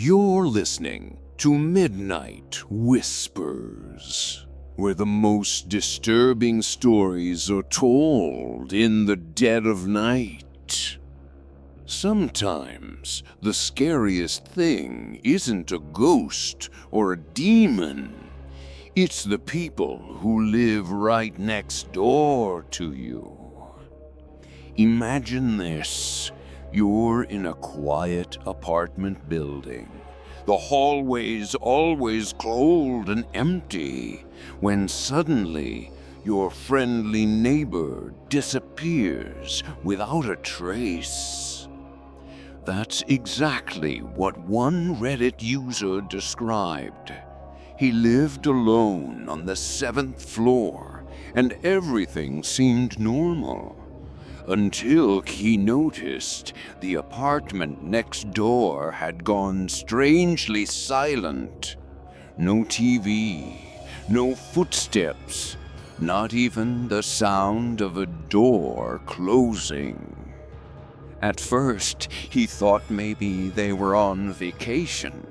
You're listening to Midnight Whispers, where the most disturbing stories are told in the dead of night. Sometimes the scariest thing isn't a ghost or a demon. It's the people who live right next door to you. Imagine this. You're in a quiet apartment building. The hallway's always cold and empty, when suddenly your friendly neighbor disappears without a trace. That's exactly what one Reddit user described. He lived alone on the 7th floor, and everything seemed normal. Until he noticed the apartment next door had gone strangely silent. No TV, no footsteps, not even the sound of a door closing. At first, he thought maybe they were on vacation.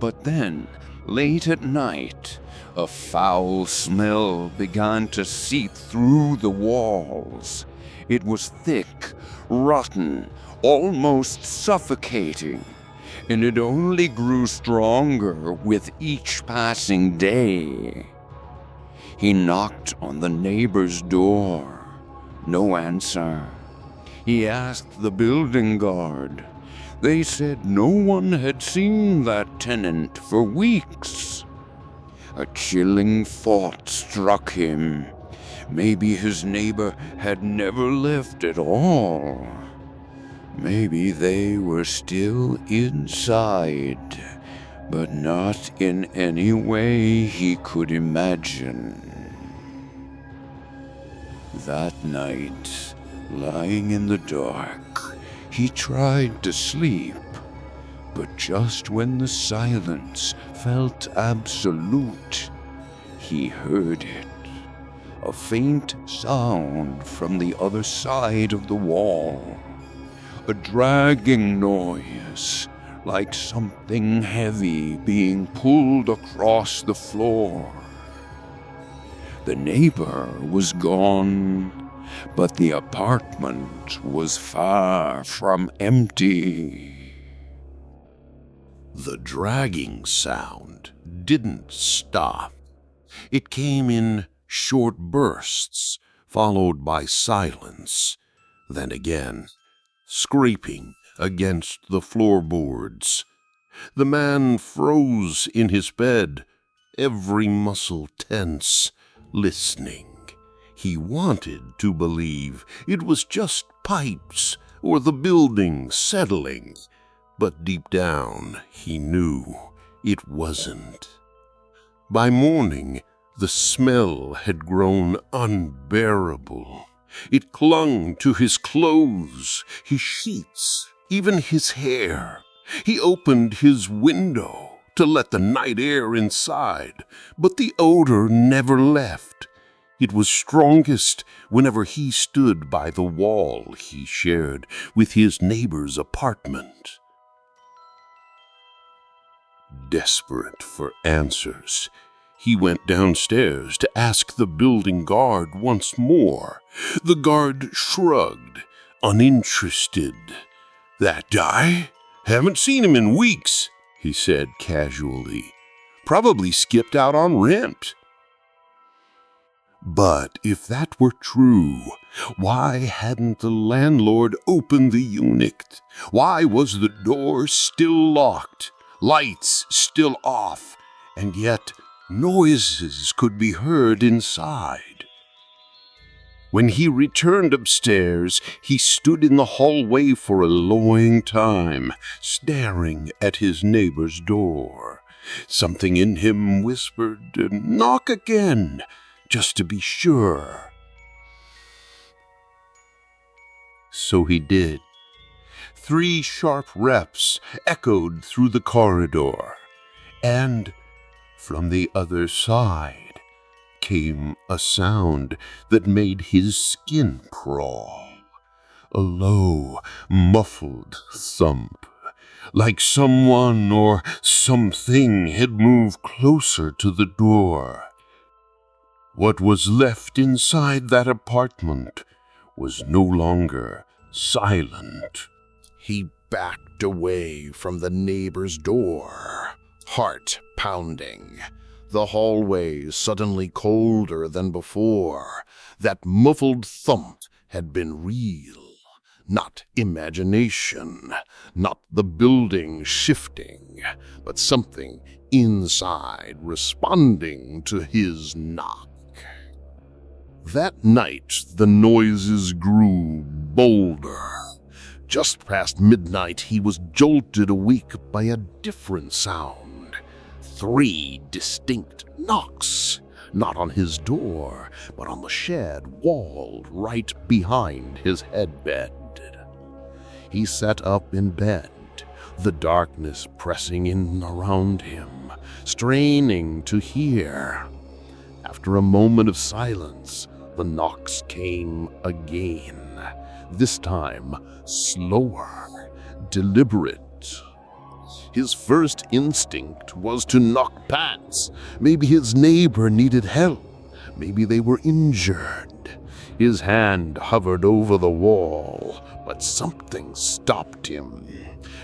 But then, late at night, a foul smell began to seep through the walls. It was thick, rotten, almost suffocating, and it only grew stronger with each passing day. He knocked on the neighbor's door. No answer. He asked the building guard. They said no one had seen that tenant for weeks. A chilling thought struck him. Maybe his neighbor had never left at all. Maybe they were still inside, but not in any way he could imagine. That night, lying in the dark, he tried to sleep, but just when the silence felt absolute, he heard it. A faint sound from the other side of the wall. A dragging noise, like something heavy being pulled across the floor. The neighbor was gone, but the apartment was far from empty. The dragging sound didn't stop. It came in short bursts, followed by silence, then again, scraping against the floorboards. The man froze in his bed, every muscle tense, listening. He wanted to believe it was just pipes or the building settling, but deep down he knew it wasn't. By morning, the smell had grown unbearable. It clung to his clothes, his sheets, even his hair. He opened his window to let the night air inside, but the odor never left. It was strongest whenever he stood by the wall he shared with his neighbor's apartment. Desperate for answers, he went downstairs to ask the building guard once more. The guard shrugged, uninterested. "That guy? Haven't seen him in weeks," he said casually. "Probably skipped out on rent." But if that were true, why hadn't the landlord opened the unit? Why was the door still locked, lights still off, and yet noises could be heard inside? When he returned upstairs, he stood in the hallway for a long time, staring at his neighbor's door. Something in him whispered, "Knock again, just to be sure." So he did. 3 sharp reps echoed through the corridor, and from the other side came a sound that made his skin crawl. A low, muffled thump, like someone or something had moved closer to the door. What was left inside that apartment was no longer silent. He backed away from the neighbor's door, heart pounding. The hallway suddenly colder than before. That muffled thump had been real, not imagination, not the building shifting, but something inside responding to his knock. That night, the noises grew bolder. Just past midnight, he was jolted awake by a different sound. 3 distinct knocks, not on his door, but on the shed wall right behind his headbed. He sat up in bed, the darkness pressing in around him, straining to hear. After a moment of silence, the knocks came again, this time slower, deliberate. His first instinct was to knock past. Maybe his neighbor needed help. Maybe they were injured. His hand hovered over the wall, but something stopped him.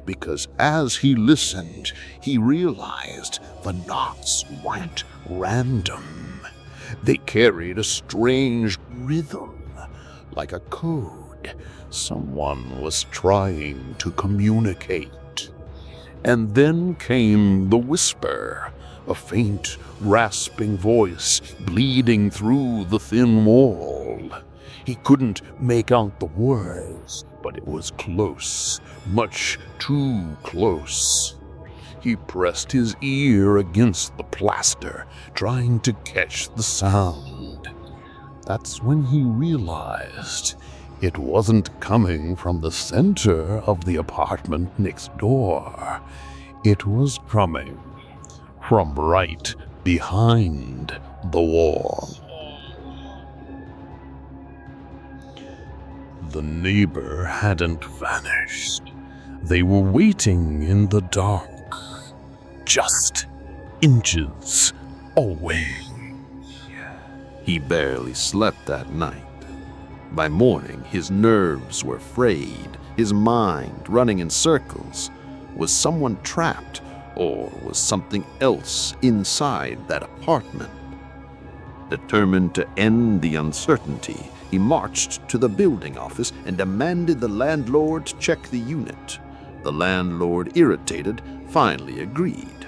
Because as he listened, he realized the knocks weren't random. They carried a strange rhythm, like a code someone was trying to communicate. And then came the whisper, a faint, rasping voice bleeding through the thin wall. He couldn't make out the words, but it was close, much too close. He pressed his ear against the plaster, trying to catch the sound. That's when he realized it wasn't coming from the center of the apartment next door. It was coming from right behind the wall. The neighbor hadn't vanished. They were waiting in the dark, just inches away. He barely slept that night. By morning, his nerves were frayed, his mind running in circles. Was someone trapped, or was something else inside that apartment? Determined to end the uncertainty, he marched to the building office and demanded the landlord check the unit. The landlord, irritated, finally agreed.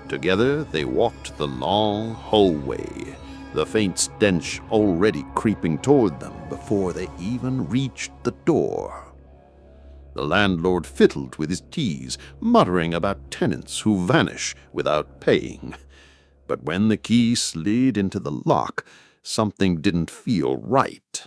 Together they walked the long hallway, the faint stench already creeping toward them before they even reached the door. The landlord fiddled with his keys, muttering about tenants who vanish without paying. But when the key slid into the lock, something didn't feel right.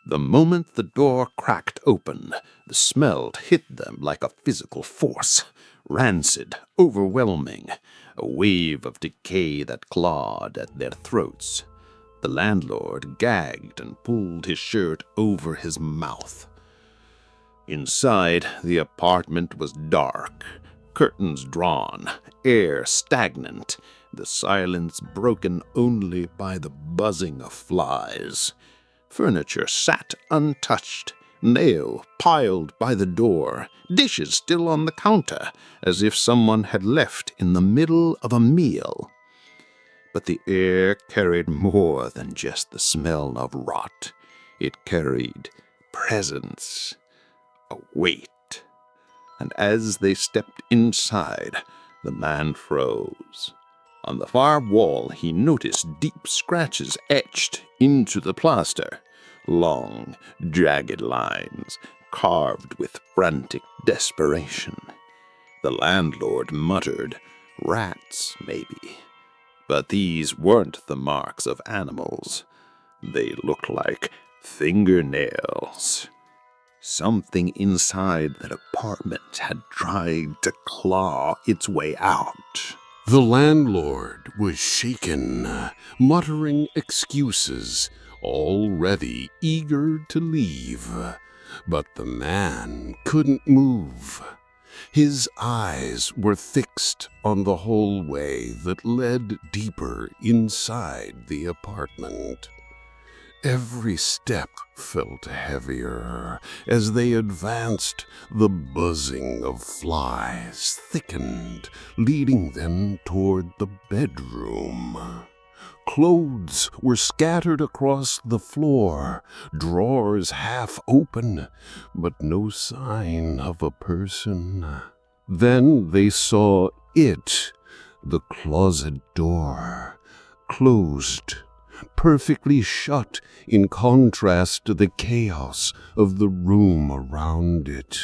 The moment the door cracked open, the smell hit them like a physical force, rancid, overwhelming, a wave of decay that clawed at their throats. The landlord gagged and pulled his shirt over his mouth. Inside, the apartment was dark, curtains drawn, air stagnant, the silence broken only by the buzzing of flies. Furniture sat untouched, nail piled by the door, dishes still on the counter, as if someone had left in the middle of a meal. But the air carried more than just the smell of rot. It carried presence, a weight. And as they stepped inside, the man froze. On the far wall, he noticed deep scratches etched into the plaster, long, jagged lines, carved with frantic desperation. The landlord muttered, "Rats, maybe." But these weren't the marks of animals. They looked like fingernails. Something inside that apartment had tried to claw its way out. The landlord was shaken, muttering excuses, already eager to leave. But the man couldn't move. His eyes were fixed on the hallway that led deeper inside the apartment. Every step felt heavier. As they advanced, the buzzing of flies thickened, leading them toward the bedroom. Clothes were scattered across the floor, drawers half open, but no sign of a person. Then they saw it, the closet door, closed, perfectly shut in contrast to the chaos of the room around it.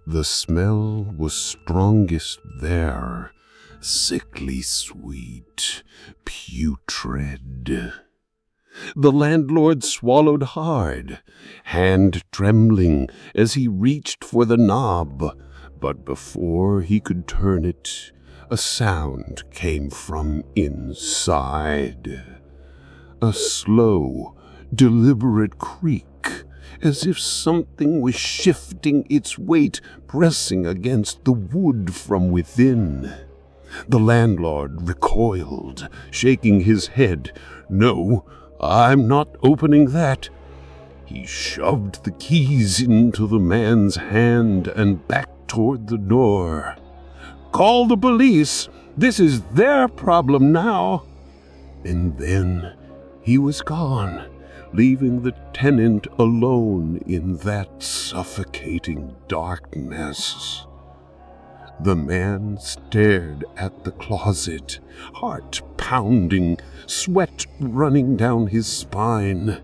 The smell was strongest there, sickly sweet, putrid. The landlord swallowed hard, hand trembling as he reached for the knob, but before he could turn it, a sound came from inside. A slow, deliberate creak, as if something was shifting its weight, pressing against the wood from within. The landlord recoiled, shaking his head. "No, I'm not opening that." He shoved the keys into the man's hand and back toward the door. "Call the police. This is their problem now." And then he was gone, leaving the tenant alone in that suffocating darkness. The man stared at the closet, heart pounding, sweat running down his spine.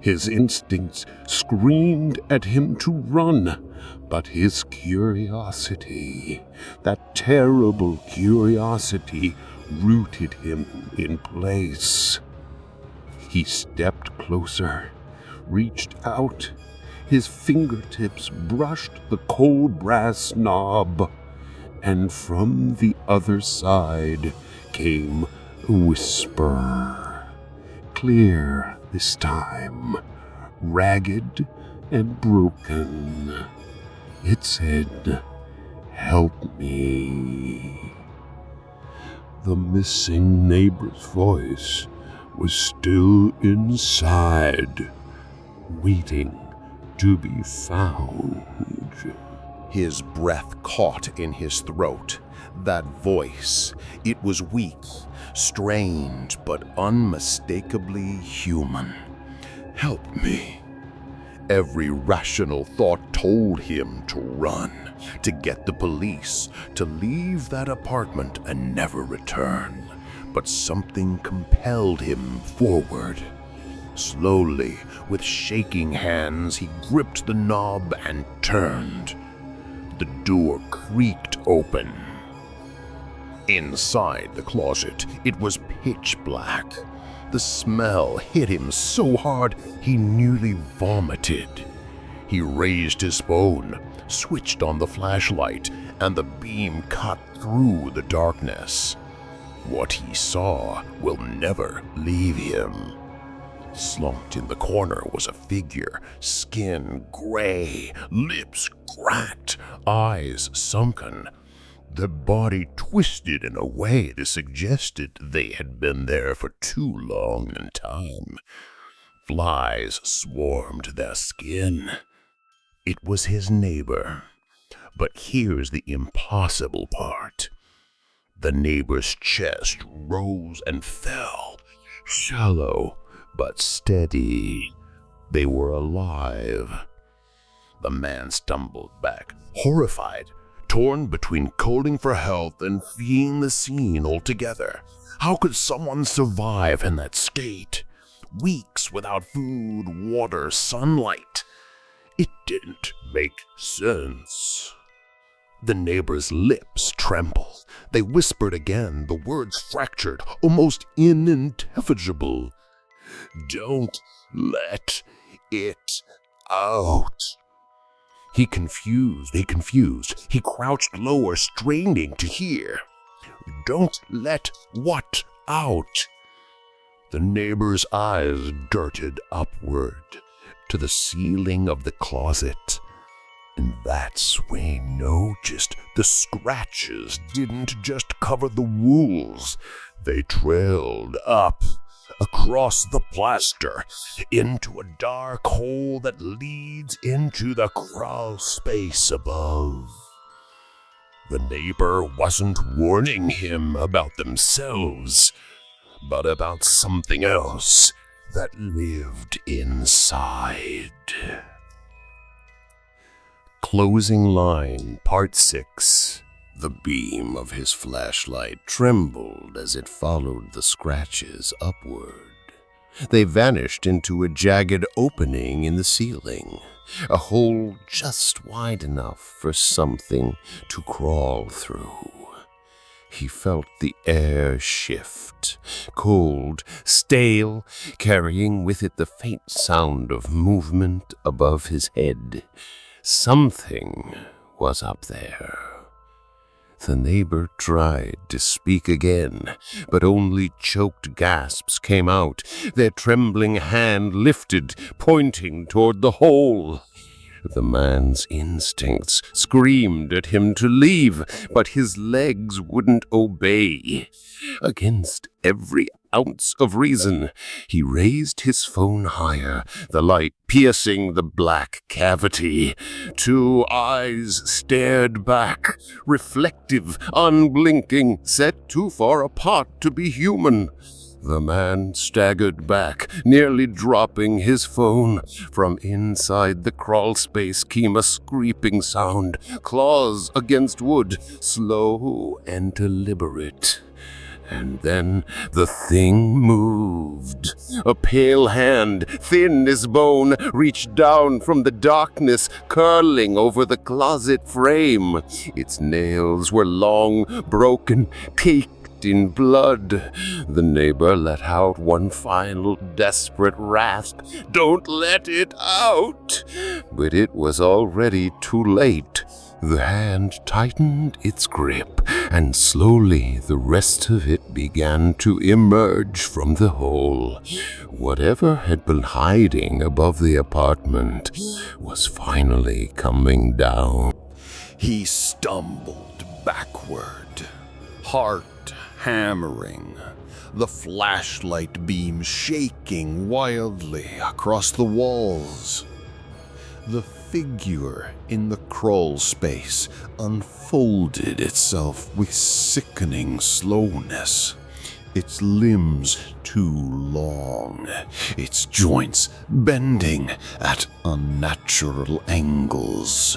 His instincts screamed at him to run, but his curiosity, that terrible curiosity, rooted him in place. He stepped closer, reached out. His fingertips brushed the cold brass knob, and from the other side came a whisper. Clear this time, ragged and broken. It said, "Help me." The missing neighbor's voice was still inside, waiting to be found. His breath caught in his throat. That voice, it was weak, strained, but unmistakably human. "Help me." Every rational thought told him to run, to get the police, to leave that apartment and never return. But something compelled him forward. Slowly, with shaking hands, he gripped the knob and turned. The door creaked open. Inside the closet, it was pitch black. The smell hit him so hard he nearly vomited. He raised his phone, switched on the flashlight, and the beam cut through the darkness. What he saw will never leave him. Slumped in the corner was a figure, skin gray, lips cracked, eyes sunken. The body twisted in a way that suggested they had been there for too long a time. Flies swarmed their skin. It was his neighbor. But here's the impossible part. The neighbor's chest rose and fell, shallow but steady. They were alive. The man stumbled back, horrified, torn between calling for help and fleeing the scene altogether. How could someone survive in that state? Weeks without food, water, sunlight. It didn't make sense. The neighbor's lips trembled. They whispered again, the words fractured, almost unintelligible. "Don't let it out." He confused. He crouched lower, straining to hear. "Don't let what out?" The neighbor's eyes darted upward to the ceiling of the closet. And that's when he noticed the scratches didn't just cover the walls. They trailed up across the plaster into a dark hole that leads into the crawl space above. The neighbor wasn't warning him about themselves, but about something else that lived inside. Closing line, part 6. The beam of his flashlight trembled as it followed the scratches upward. They vanished into a jagged opening in the ceiling, a hole just wide enough for something to crawl through. He felt the air shift, cold, stale, carrying with it the faint sound of movement above his head. Something was up there. The neighbor tried to speak again, but only choked gasps came out, their trembling hand lifted, pointing toward the hole. The man's instincts screamed at him to leave, but his legs wouldn't obey. Against every ounce of reason, he raised his phone higher, the light piercing the black cavity. 2 eyes stared back, reflective, unblinking, set too far apart to be human. The man staggered back, nearly dropping his phone. From inside the crawl space came a scraping sound, claws against wood, slow and deliberate. And then the thing moved. A pale hand, thin as bone, reached down from the darkness, curling over the closet frame. Its nails were long, broken, caked in blood. The neighbor let out one final desperate rasp. "Don't let it out!" But it was already too late. The hand tightened its grip, and slowly the rest of it began to emerge from the hole. Whatever had been hiding above the apartment was finally coming down. He stumbled backward, heart hammering, the flashlight beam shaking wildly across the walls. The figure in the crawl space unfolded itself with sickening slowness, its limbs too long, its joints bending at unnatural angles.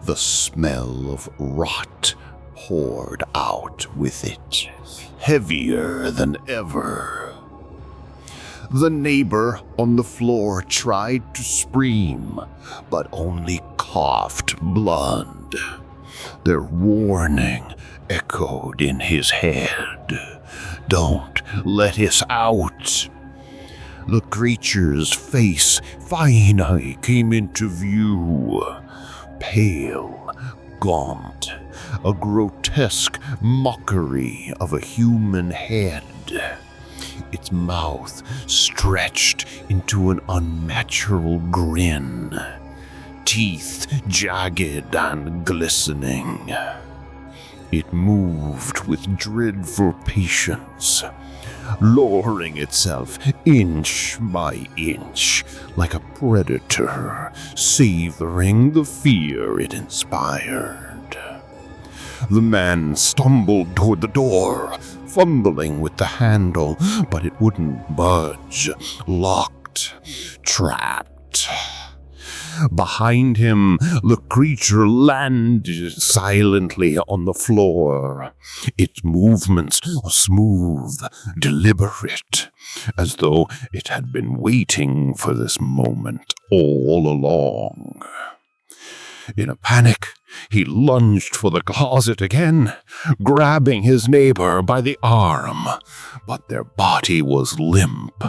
The smell of rot poured out with it, heavier than ever. The neighbor on the floor tried to scream, but only coughed blood. Their warning echoed in his head. "Don't let us out." The creature's face finally came into view, pale, gaunt, a grotesque mockery of a human head. Its mouth stretched into an unnatural grin, teeth jagged and glistening. It moved with dreadful patience, lowering itself inch by inch like a predator, savoring the fear it inspired. The man stumbled toward the door, fumbling with the handle, but it wouldn't budge. Locked, trapped. Behind him, the creature landed silently on the floor. Its movements were smooth, deliberate, as though it had been waiting for this moment all along. In a panic, he lunged for the closet again, grabbing his neighbor by the arm. But their body was limp,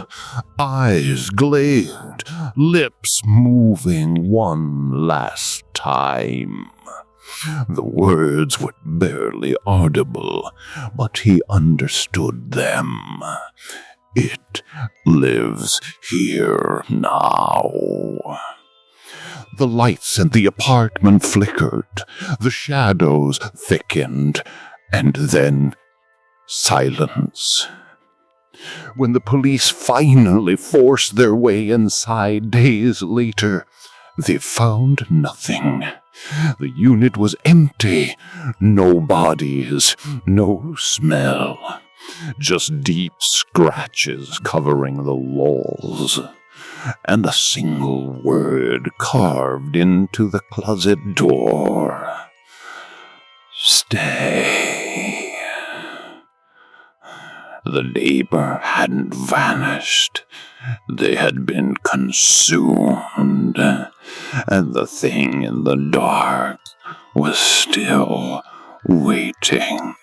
eyes glazed, lips moving one last time. The words were barely audible, but he understood them. "It lives here now." The lights in the apartment flickered, the shadows thickened, and then silence. When the police finally forced their way inside days later, they found nothing. The unit was empty. No bodies, no smell. Just deep scratches covering the walls. And a single word carved into the closet door. Stay. The neighbor hadn't vanished. They had been consumed, and the thing in the dark was still waiting.